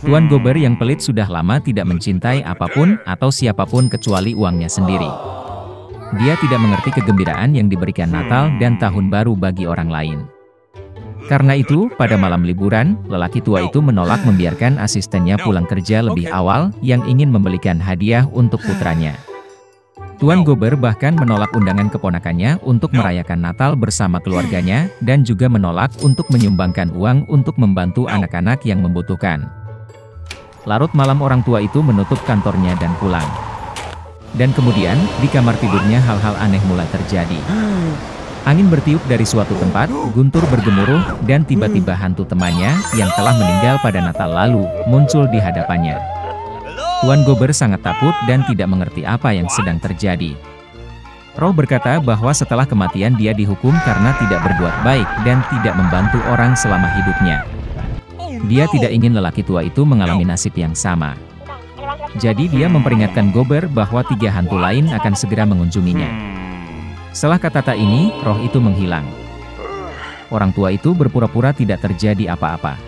Tuan Gober yang pelit sudah lama tidak mencintai apapun atau siapapun kecuali uangnya sendiri. Dia tidak mengerti kegembiraan yang diberikan Natal dan Tahun Baru bagi orang lain. Karena itu, pada malam liburan, lelaki tua itu menolak membiarkan asistennya pulang kerja lebih awal yang ingin membelikan hadiah untuk putranya. Tuan Gober bahkan menolak undangan keponakannya untuk merayakan Natal bersama keluarganya dan juga menolak untuk menyumbangkan uang untuk membantu anak-anak yang membutuhkan. Larut malam orang tua itu menutup kantornya dan pulang. Dan kemudian, di kamar tidurnya hal-hal aneh mulai terjadi. Angin bertiup dari suatu tempat, guntur bergemuruh, dan tiba-tiba hantu temannya, yang telah meninggal pada Natal lalu, muncul di hadapannya. Tuan Gober sangat takut dan tidak mengerti apa yang sedang terjadi. Roh berkata bahwa setelah kematian dia dihukum karena tidak berbuat baik dan tidak membantu orang selama hidupnya. Dia tidak ingin lelaki tua itu mengalami nasib yang sama. Jadi dia memperingatkan Gober bahwa 3 hantu lain akan segera mengunjunginya. Setelah kata-kata ini, roh itu menghilang. Orang tua itu berpura-pura tidak terjadi apa-apa.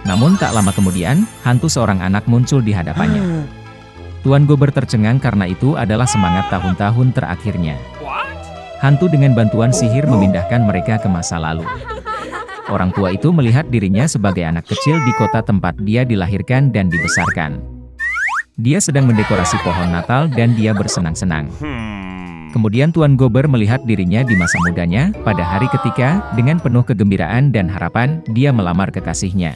Namun tak lama kemudian, hantu seorang anak muncul di hadapannya. Tuan Gober tercengang karena itu adalah semangat tahun-tahun terakhirnya. Hantu dengan bantuan sihir memindahkan mereka ke masa lalu. Orang tua itu melihat dirinya sebagai anak kecil di kota tempat dia dilahirkan dan dibesarkan. Dia sedang mendekorasi pohon Natal dan dia bersenang-senang. Kemudian Tuan Gober melihat dirinya di masa mudanya, pada hari ketika, dengan penuh kegembiraan dan harapan, dia melamar kekasihnya.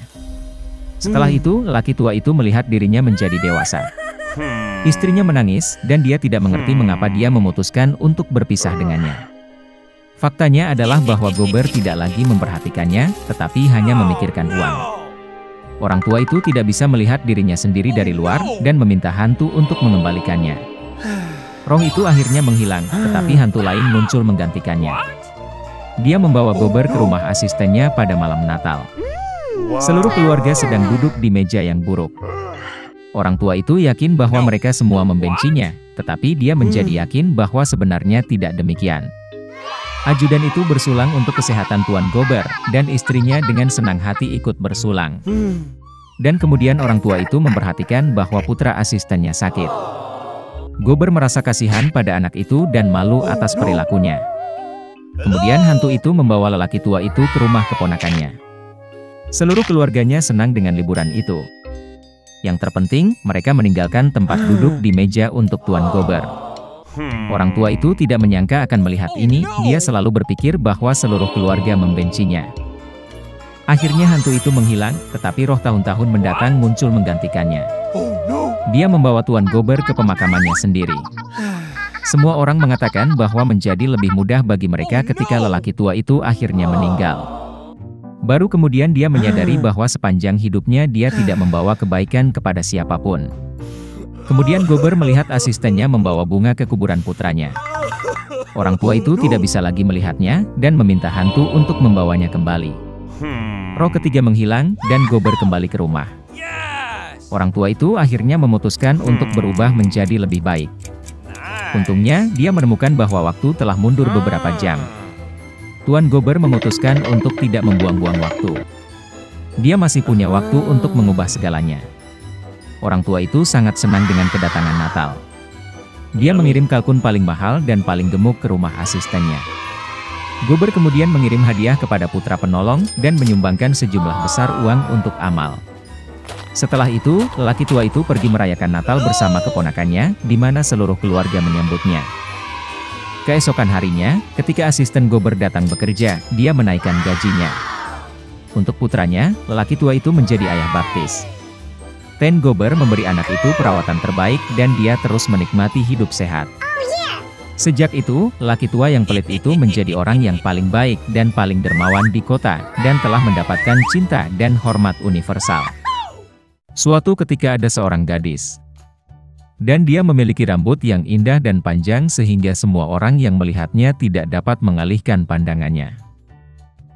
Setelah itu, laki tua itu melihat dirinya menjadi dewasa. Istrinya menangis, dan dia tidak mengerti mengapa dia memutuskan untuk berpisah dengannya. Faktanya adalah bahwa Gober tidak lagi memperhatikannya, tetapi hanya memikirkan uang. Orang tua itu tidak bisa melihat dirinya sendiri dari luar, dan meminta hantu untuk mengembalikannya. Roh itu akhirnya menghilang, tetapi hantu lain muncul menggantikannya. Dia membawa Gober ke rumah asistennya pada malam Natal. Seluruh keluarga sedang duduk di meja yang buruk. Orang tua itu yakin bahwa mereka semua membencinya, tetapi dia menjadi yakin bahwa sebenarnya tidak demikian. Ajudan itu bersulang untuk kesehatan Tuan Gober, dan istrinya dengan senang hati ikut bersulang. Dan kemudian orang tua itu memperhatikan bahwa putra asistennya sakit. Gober merasa kasihan pada anak itu dan malu atas perilakunya. Kemudian hantu itu membawa lelaki tua itu ke rumah keponakannya. Seluruh keluarganya senang dengan liburan itu. Yang terpenting, mereka meninggalkan tempat duduk di meja untuk Tuan Gober. Orang tua itu tidak menyangka akan melihat ini, dia selalu berpikir bahwa seluruh keluarga membencinya. Akhirnya hantu itu menghilang, tetapi roh tahun-tahun mendatang muncul menggantikannya. Dia membawa Tuan Gober ke pemakamannya sendiri. Semua orang mengatakan bahwa menjadi lebih mudah bagi mereka ketika lelaki tua itu akhirnya meninggal. Baru kemudian dia menyadari bahwa sepanjang hidupnya dia tidak membawa kebaikan kepada siapapun. Kemudian Gober melihat asistennya membawa bunga ke kuburan putranya. Orang tua itu tidak bisa lagi melihatnya, dan meminta hantu untuk membawanya kembali. Roh ketiga menghilang, dan Gober kembali ke rumah. Orang tua itu akhirnya memutuskan untuk berubah menjadi lebih baik. Untungnya, dia menemukan bahwa waktu telah mundur beberapa jam. Tuan Gober memutuskan untuk tidak membuang-buang waktu. Dia masih punya waktu untuk mengubah segalanya. Orang tua itu sangat senang dengan kedatangan Natal. Dia mengirim kalkun paling mahal dan paling gemuk ke rumah asistennya. Gober kemudian mengirim hadiah kepada putra penolong dan menyumbangkan sejumlah besar uang untuk amal. Setelah itu, lelaki tua itu pergi merayakan Natal bersama keponakannya, di mana seluruh keluarga menyambutnya. Keesokan harinya, ketika asisten Gober datang bekerja, dia menaikkan gajinya. Untuk putranya, lelaki tua itu menjadi ayah baptis. Ten Gober memberi anak itu perawatan terbaik dan dia terus menikmati hidup sehat. Sejak itu, laki tua yang pelit itu menjadi orang yang paling baik dan paling dermawan di kota, dan telah mendapatkan cinta dan hormat universal. Suatu ketika ada seorang gadis. Dan dia memiliki rambut yang indah dan panjang sehingga semua orang yang melihatnya tidak dapat mengalihkan pandangannya.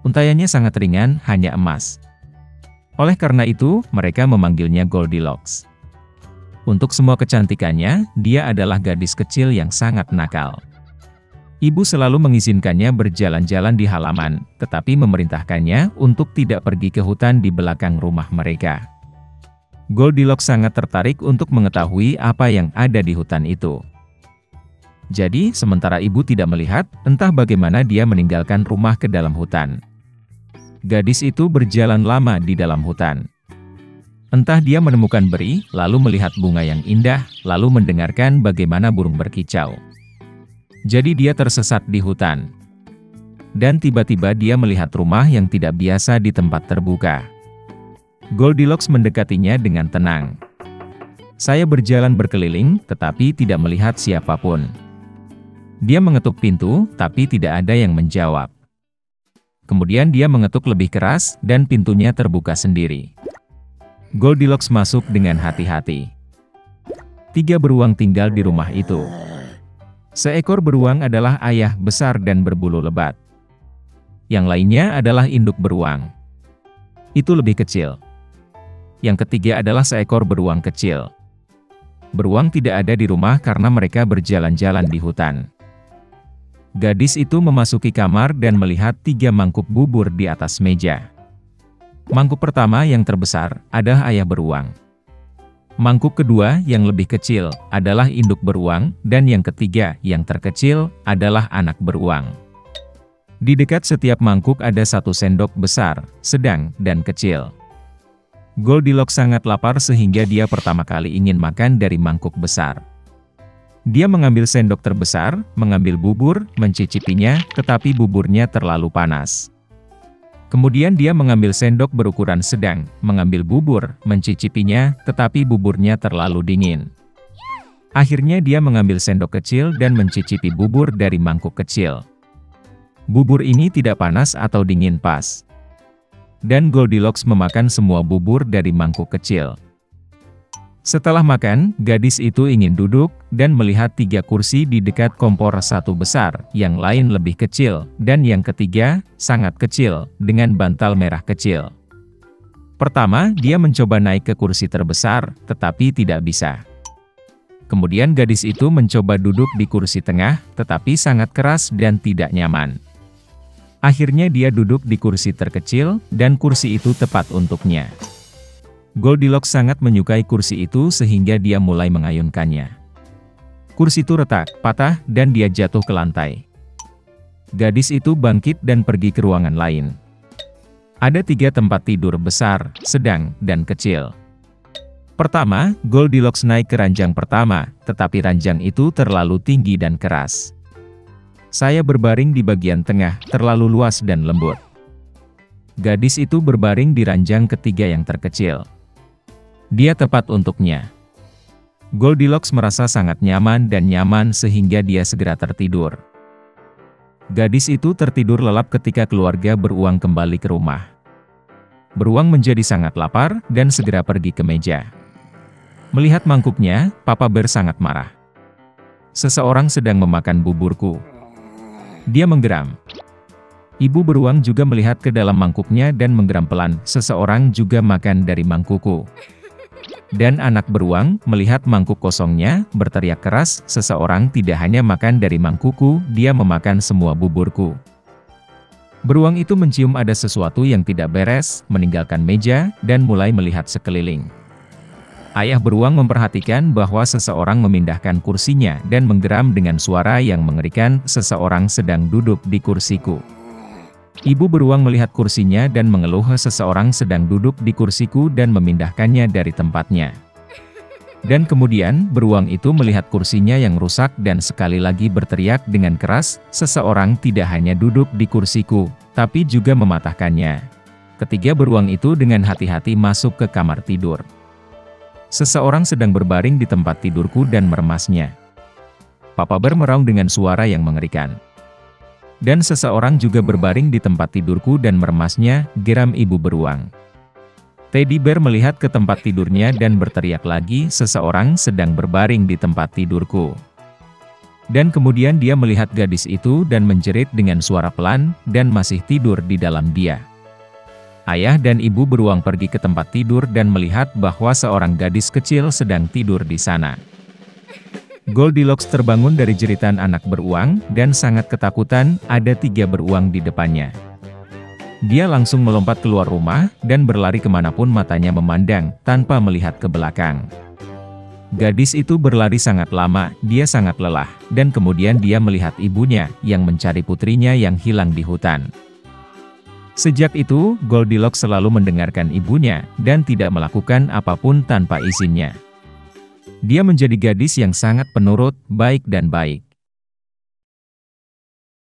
Untaiannya sangat ringan, hanya emas. Oleh karena itu, mereka memanggilnya Goldilocks. Untuk semua kecantikannya, dia adalah gadis kecil yang sangat nakal. Ibu selalu mengizinkannya berjalan-jalan di halaman, tetapi memerintahkannya untuk tidak pergi ke hutan di belakang rumah mereka. Goldilocks sangat tertarik untuk mengetahui apa yang ada di hutan itu. Jadi, sementara ibu tidak melihat, entah bagaimana dia meninggalkan rumah ke dalam hutan. Gadis itu berjalan lama di dalam hutan. Entah dia menemukan beri, lalu melihat bunga yang indah, lalu mendengarkan bagaimana burung berkicau. Jadi dia tersesat di hutan. Dan tiba-tiba dia melihat rumah yang tidak biasa di tempat terbuka. Goldilocks mendekatinya dengan tenang. Saya berjalan berkeliling, tetapi tidak melihat siapapun. Dia mengetuk pintu, tapi tidak ada yang menjawab. Kemudian dia mengetuk lebih keras, dan pintunya terbuka sendiri. Goldilocks masuk dengan hati-hati. 3 beruang tinggal di rumah itu. Seekor beruang adalah ayah besar dan berbulu lebat. Yang lainnya adalah induk beruang. Itu lebih kecil. Yang ketiga adalah seekor beruang kecil. Beruang tidak ada di rumah karena mereka berjalan-jalan di hutan. Gadis itu memasuki kamar dan melihat 3 mangkuk bubur di atas meja. Mangkuk pertama yang terbesar adalah ayah beruang. Mangkuk kedua yang lebih kecil adalah induk beruang, dan yang ketiga yang terkecil adalah anak beruang. Di dekat setiap mangkuk ada 1 sendok besar, sedang, dan kecil. Goldilocks sangat lapar sehingga dia pertama kali ingin makan dari mangkuk besar. Dia mengambil sendok terbesar, mengambil bubur, mencicipinya, tetapi buburnya terlalu panas. Kemudian dia mengambil sendok berukuran sedang, mengambil bubur, mencicipinya, tetapi buburnya terlalu dingin. Akhirnya dia mengambil sendok kecil dan mencicipi bubur dari mangkuk kecil. Bubur ini tidak panas atau dingin pas. Dan Goldilocks memakan semua bubur dari mangkuk kecil. Setelah makan, gadis itu ingin duduk, dan melihat 3 kursi di dekat kompor, 1 besar, yang lain lebih kecil, dan yang ketiga, sangat kecil, dengan bantal merah kecil. Pertama, dia mencoba naik ke kursi terbesar, tetapi tidak bisa. Kemudian gadis itu mencoba duduk di kursi tengah, tetapi sangat keras dan tidak nyaman. Akhirnya dia duduk di kursi terkecil, dan kursi itu tepat untuknya. Goldilocks sangat menyukai kursi itu sehingga dia mulai mengayunkannya. Kursi itu retak, patah, dan dia jatuh ke lantai. Gadis itu bangkit dan pergi ke ruangan lain. Ada 3 tempat tidur besar, sedang, dan kecil. Pertama, Goldilocks naik ke ranjang pertama, tetapi ranjang itu terlalu tinggi dan keras. Saya berbaring di bagian tengah, terlalu luas dan lembut. Gadis itu berbaring di ranjang ketiga yang terkecil. Dia tepat untuknya. Goldilocks merasa sangat nyaman dan nyaman sehingga dia segera tertidur. Gadis itu tertidur lelap ketika keluarga beruang kembali ke rumah. Beruang menjadi sangat lapar dan segera pergi ke meja. Melihat mangkuknya, Papa Bear sangat marah. Seseorang sedang memakan buburku. Dia menggeram. Ibu beruang juga melihat ke dalam mangkuknya dan menggeram pelan. Seseorang juga makan dari mangkukku. Dan anak beruang, melihat mangkuk kosongnya, berteriak keras, seseorang tidak hanya makan dari mangkukku, dia memakan semua buburku. Beruang itu mencium ada sesuatu yang tidak beres, meninggalkan meja, dan mulai melihat sekeliling. Ayah beruang memperhatikan bahwa seseorang memindahkan kursinya dan menggeram dengan suara yang mengerikan, seseorang sedang duduk di kursiku. Ibu beruang melihat kursinya dan mengeluh, seseorang sedang duduk di kursiku dan memindahkannya dari tempatnya. Dan kemudian, beruang itu melihat kursinya yang rusak dan sekali lagi berteriak dengan keras, seseorang tidak hanya duduk di kursiku, tapi juga mematahkannya. Ketiga beruang itu dengan hati-hati masuk ke kamar tidur. Seseorang sedang berbaring di tempat tidurku dan meremasnya. Papa Bear meraung dengan suara yang mengerikan. Dan seseorang juga berbaring di tempat tidurku dan meremasnya, geram ibu beruang. Teddy Bear melihat ke tempat tidurnya dan berteriak lagi, seseorang sedang berbaring di tempat tidurku. Dan kemudian dia melihat gadis itu dan menjerit dengan suara pelan, dan masih tidur di dalam dia. Ayah dan ibu beruang pergi ke tempat tidur dan melihat bahwa seorang gadis kecil sedang tidur di sana. Goldilocks terbangun dari jeritan anak beruang, dan sangat ketakutan, ada 3 beruang di depannya. Dia langsung melompat keluar rumah, dan berlari kemanapun matanya memandang, tanpa melihat ke belakang. Gadis itu berlari sangat lama, dia sangat lelah, dan kemudian dia melihat ibunya, yang mencari putrinya yang hilang di hutan. Sejak itu, Goldilocks selalu mendengarkan ibunya, dan tidak melakukan apapun tanpa izinnya. Dia menjadi gadis yang sangat penurut, baik dan baik.